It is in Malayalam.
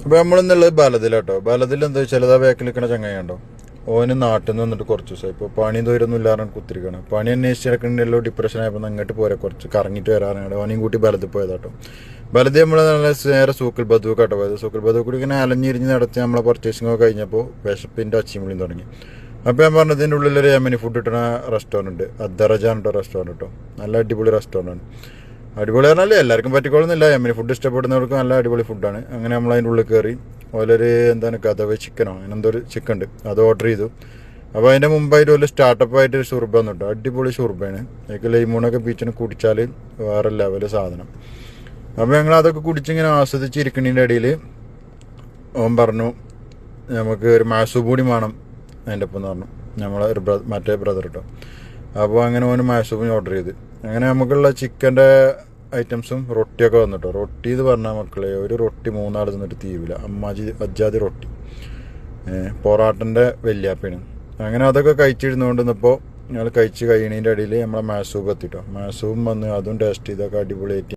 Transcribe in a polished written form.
അപ്പോൾ നമ്മളിന്നുള്ളത് ബലതിലാട്ടോ. ബലതിൽ എന്താ വെച്ചാൽ ആ ബാക്കിൽ നിൽക്കണ ചങ്ങായിണ്ടോ, ഓന് നാട്ടിൽ നിന്ന് വന്നിട്ട് കുറച്ച് ദിവസമായി. ഇപ്പോൾ പണിയും തൊഴിലൊന്നും ഇല്ലാതെ കുത്തിരിക്കണം. പണി അന്വേഷിച്ച് നടക്കണല്ലോ, ഡിപ്രഷൻ ആയപ്പോൾ അങ്ങോട്ട് പോരാ, കുറച്ച് കറങ്ങിയിട്ട് വരാനാണ് ഓനെയും കൂട്ടി ബലത്തിൽ പോയതാട്ടോ. ബലതി നമ്മൾ നല്ല നേരെ സൂക്കിൽ ബദൂക്കാട്ടോ പോയത്. സൂക്കിൽ ബദൂ കൂടി ഇങ്ങനെ അലഞ്ഞിരിഞ്ഞ് നടത്തി നമ്മളെ പർച്ചേസിംഗ് ഒക്കെ കഴിഞ്ഞപ്പോൾ വിശപ്പിൻ്റെ അച്ചിമുളിയും തുടങ്ങി. അപ്പോൾ ഞാൻ പറഞ്ഞത് ഇതിൻ്റെ ഉള്ളിലൊരു യമനി ഫുഡ് കിട്ടുന്ന റെസ്റ്റോറൻറ്റ്, അദ്ദറജാൻ റെസ്റ്റോറൻറ്റ് കേട്ടോ. നല്ല അടിപൊളി റെസ്റ്റോറൻറ്റാണ്. അടിപൊളി പറഞ്ഞാൽ എല്ലാവർക്കും പറ്റിക്കോളുന്നില്ല, യമനി ഫുഡ് ഇഷ്ടപ്പെടുന്നവർക്ക് നല്ല അടിപൊളി ഫുഡാണ്. അങ്ങനെ നമ്മൾ അതിൻ്റെ ഉള്ളിൽ കയറി ഓലൊരു എന്താണ് കഥവ് ചിക്കനോ അങ്ങനെ എന്തോ ഒരു ചിക്കൻ ഉണ്ട്, അത് ഓർഡർ ചെയ്തു. അപ്പോൾ അതിൻ്റെ മുമ്പായിട്ട് ഒരു സ്റ്റാർട്ടപ്പായിട്ട് ഒരു ഷുർബ എന്നിട്ടോ, അടിപൊളി ഷുർബയാണ്. അതിലേക്ക് ലൈമൂണൊക്കെ പീച്ചിന് കുടിച്ചാൽ വേറെ ലെവല് സാധനം. അപ്പോൾ ഞങ്ങൾ അതൊക്കെ കുടിച്ചിങ്ങനെ ആസ്വദിച്ചിരിക്കുന്നതിൻ്റെ ഇടയിൽ ഓൻ പറഞ്ഞു നമുക്ക് ഒരു മാസൂബ് കൂടി വേണം അതിൻ്റെ ഒപ്പം എന്ന് പറഞ്ഞു, നമ്മളെ ഒരു മറ്റേ ബ്രദർ കേട്ടോ. അപ്പോൾ അങ്ങനെ ഓന് മാസൂബിന് ഓർഡർ ചെയ്ത് അങ്ങനെ നമുക്കുള്ള ചിക്കൻ്റെ ഐറ്റംസും റൊട്ടിയൊക്കെ വന്നിട്ടോ. റൊട്ടി എന്ന് പറഞ്ഞാൽ മക്കളെ ഒരു റൊട്ടി മൂന്നാൾ തിന്നിട്ട് തീരില്ല, അജ്ജാതി റൊട്ടി, പൊറാട്ടൻ്റെ വല്യാപ്പയാണ്. അങ്ങനെ അതൊക്കെ കഴിച്ചിരുന്നുകൊണ്ടിരുന്നപ്പോൾ ഞങ്ങൾ കഴിച്ച് കഴിയണതിൻ്റെ ഇടയിൽ നമ്മളെ മാസൂബ് എത്തിട്ടോ. മാസൂബും വന്ന് അതും ടേസ്റ്റ് ചെയ്തൊക്കെ അടിപൊളിയായിട്ട്